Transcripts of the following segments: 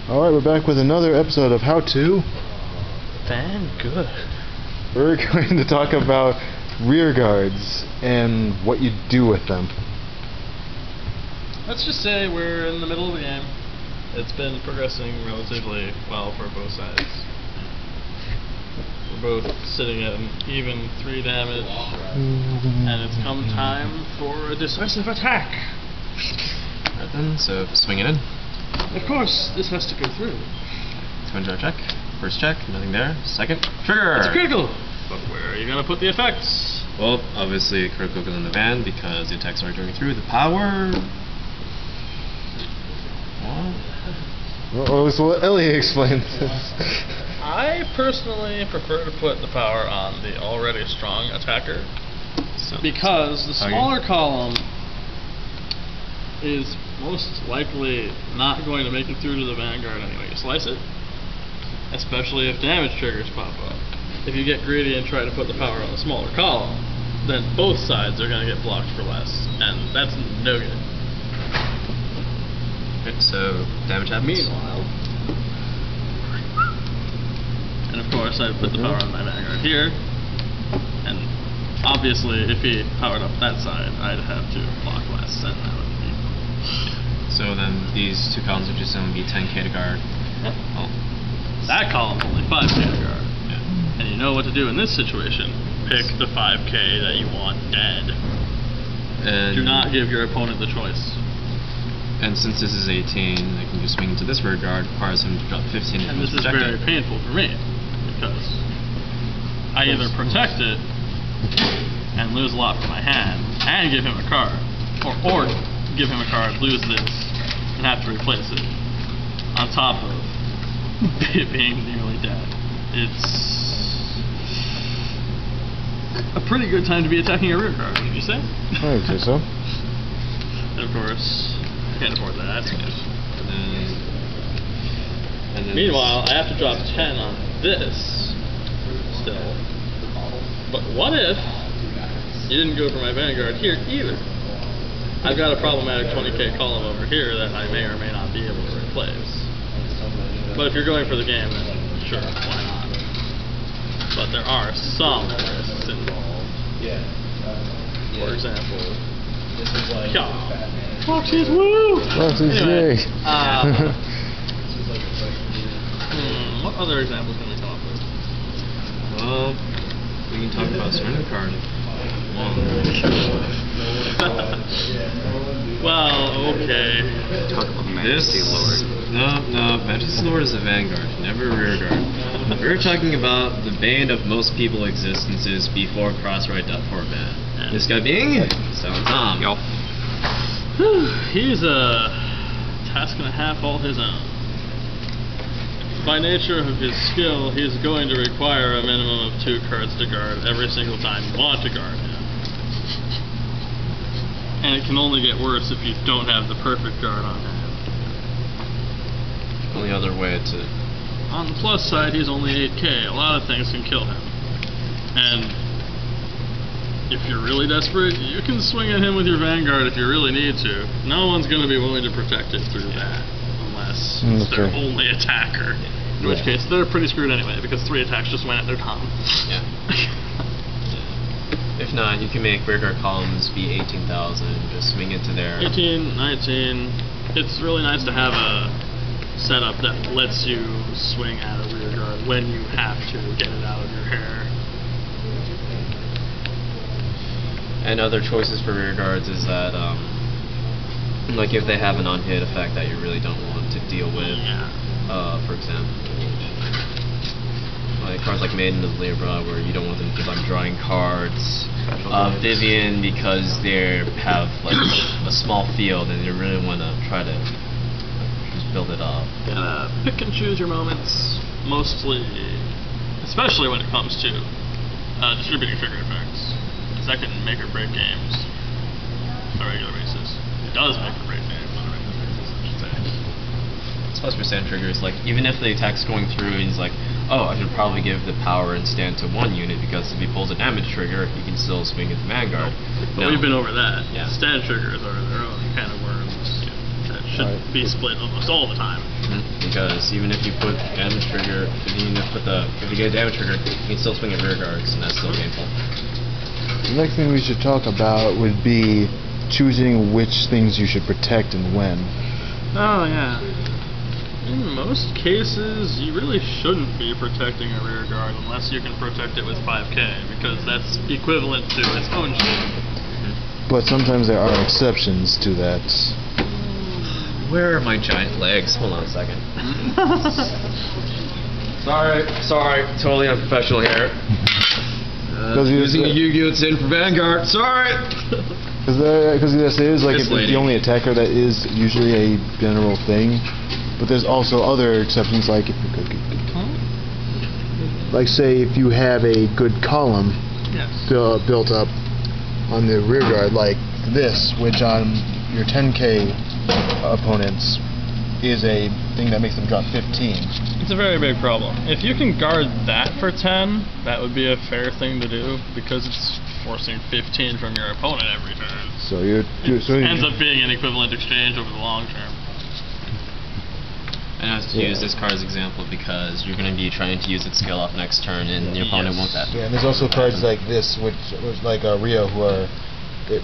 Alright, we're back with another episode of How To Vangood. We're going to talk about rearguards and what you do with them. Let's just say we're in the middle of the game. It's been progressing relatively well for both sides. We're both sitting at an even 3 damage, and it's come time for a decisive attack. Right then, so swing it in. Of course, this has to go through. Let's go into our check. First check, nothing there. Second, trigger! It's critical! But where are you going to put the effects? Well, obviously critical goes in the van because the attacks are going through. The power... Well, so let Ellie explain this. I personally prefer to put the power on the already strong attacker because the smaller column is most likely not going to make it through to the Vanguard anyway you slice it, especially if damage triggers pop up. If you get greedy and try to put the power on the smaller column, then both sides are going to get blocked for less, and that's no good. Okay, so damage happens. Meanwhile, and of course I put the power on my Vanguard here, and obviously if he powered up that side, I'd have to block less, and that would be... So then these two columns would just only be 10k to guard. Yeah. Oh. That column's only 5k to guard. Yeah. And you know what to do in this situation. Pick the 5k that you want dead. And do not give your opponent the choice. And since this is 18, I can just swing into this rear guard, requires him to drop 15 and this is very painful for me, because I either protect it and lose a lot from my hand, and give him a card, or give him a card, lose this, and have to replace it, on top of being nearly dead. It's a pretty good time to be attacking a rear guard, would you say? I would say so. And of course, I can't afford that. And then meanwhile, I have to drop 10 on this still. But what if you didn't go for my Vanguard here either? I've got a problematic 20k column over here that I may or may not be able to replace. But if you're going for the game, then sure, why not? But there are some risks involved. For example, Foxes, woo! Foxes, anyway, yay! what other examples can we come up with? Well, we can talk about surrender card. Well, okay. Talk about Majesty Lord. No, Majesty Lord is a Vanguard, never a rearguard. We're talking about the bane of most people's existences before Crossride Format. This guy being Tom. Yo. He's a task and a half all his own. By nature of his skill, he's going to require a minimum of 2 cards to guard every single time you want to guard him. And it can only get worse if you don't have the perfect guard on hand. Only other way to... On the plus side, he's only 8k. A lot of things can kill him. And if you're really desperate, you can swing at him with your Vanguard if you really need to. No one's going to be willing to protect it through that, unless it's their only attacker. In which case, they're pretty screwed anyway, because 3 attacks just went at their com. Yeah. If not, you can make rearguard columns be 18,000, just swing into there. 18, 19. It's really nice to have a setup that lets you swing at a rearguard when you have to get it out of your hair. And other choices for rearguards is that, like if they have an on-hit effect that you really don't want to deal with, for example, like cards like Maiden of Libra, where you don't want them to keep on drawing cards. Vivian, because they have like a small field and they really want to try to just build it up. Gotta pick and choose your moments, mostly, especially when it comes to distributing trigger effects. That can make or break games on a regular basis. It does make or break games on a regular basis, I should say. It's plus percent triggers, like, even if the attack's going through and he's like, oh, I should probably give the power and stand to 1 unit, because if he pulls a damage trigger, he can still swing at the Vanguard. But we've been over that. Yeah. Stand triggers are their own kind of worms that should be split almost all the time. Mm-hmm. because even if you put damage trigger, if you get a damage trigger, you can still swing at rear guards, and that's still painful. The next thing we should talk about would be choosing which things you should protect and when. Oh yeah. In most cases, you really shouldn't be protecting a rear guard unless you can protect it with 5k, because that's equivalent to its own shield. But sometimes there are exceptions to that. Where are my giant legs? Hold on a second. Sorry, totally unprofessional here. Using a Yu-Gi-Oh! Sin for Vanguard. Sorry. Because this is like it's the only attacker that is usually a general thing, but there's also other exceptions, like if like say if you have a good column built up on the rear guard, like this, which on your 10k opponents is a thing that makes them drop 15. It's a very big problem. If you can guard that for 10, that would be a fair thing to do, because it's forcing 15 from your opponent every turn. So ends up being an equivalent exchange over the long term. And I have to use this card as example because you're going to be trying to use its skill off next turn, and your opponent won't that. Yeah, and there's also cards like this, which was like Rio, who are,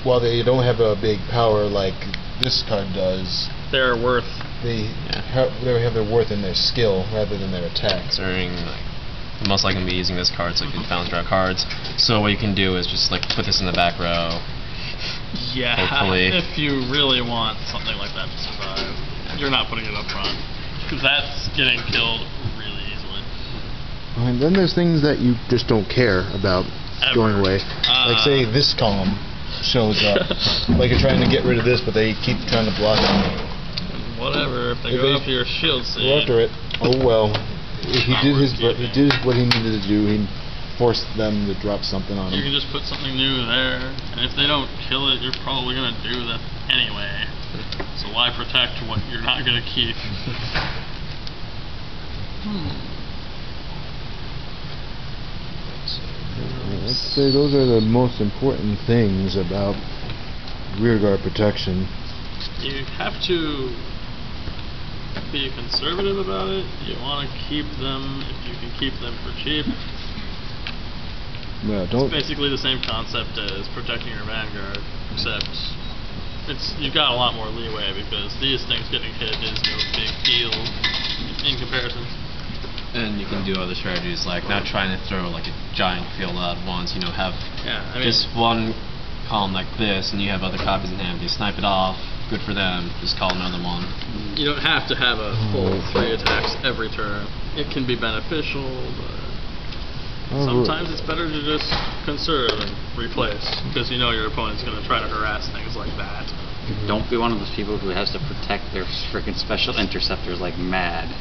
while they don't have a big power like this card does, they're worth. They have their worth in their skill rather than their attack. Considering like most likely going to be using this card, so you can bounce around cards. So what you can do is just like put this in the back row. Yeah, hopefully. If you really want something like that to survive, you're not putting it up front, because that's getting killed really easily. And then there's things that you just don't care about going away. Like say this column shows up. Like you're trying to get rid of this, but they keep trying to block it. Whatever, if they go after your shield seed. After it. Oh well. He did what he needed to do. He forced them to drop something on him. You can just put something new there, and if they don't kill it, you're probably going to do that anyway. So why protect what you're not going to keep? I'd say those are the most important things about rearguard protection. You have to be conservative about it. You want to keep them if you can keep them for cheap. Well, it's basically the same concept as protecting your Vanguard, except you've got a lot more leeway because these things getting hit is no big deal in comparison. And you can do other strategies like not trying to throw like a giant field out at once. You know, have just one column like this, and you have other copies in hand. You snipe it off. Good for them. Just call another one. You don't have to have a full 3 attacks every turn. It can be beneficial, but sometimes it's better to just conserve and replace, because you know your opponent's going to try to harass things like that. Don't be one of those people who has to protect their freaking special interceptors like mad.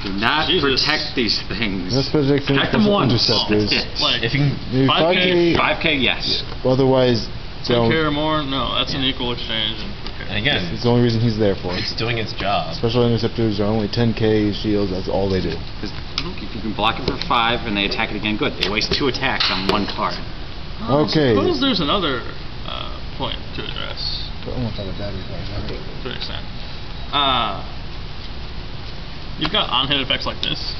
Do not protect these things. Protect them once. Interceptors. Like, if you can 5k, yes. Otherwise, 10k or more, no, that's an equal exchange. And again, it's the only reason he's there for. It's doing its job. Special interceptors are only 10k shields. That's all they do. If you can block it for 5 and they attack it again, good. They waste 2 attacks on 1 card. Okay. Suppose there's another point to address. To an extent. You've got on-hit effects like this.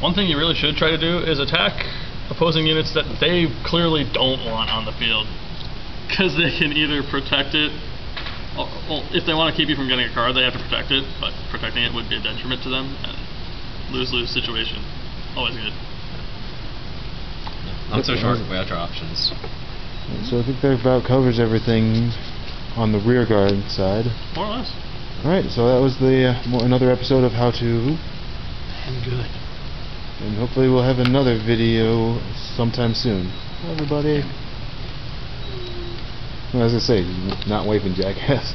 One thing you really should try to do is attack opposing units that they clearly don't want on the field, because they can either protect it. Well, if they want to keep you from getting a card, they have to protect it, but protecting it would be a detriment to them, and lose-lose situation. Always good. Not so short, we have our options. So I think that about covers everything on the rear guard side. More or less. Alright, so that was the another episode of How To Vangood. And hopefully we'll have another video sometime soon. Bye everybody. Well, as I say, not waving jackass.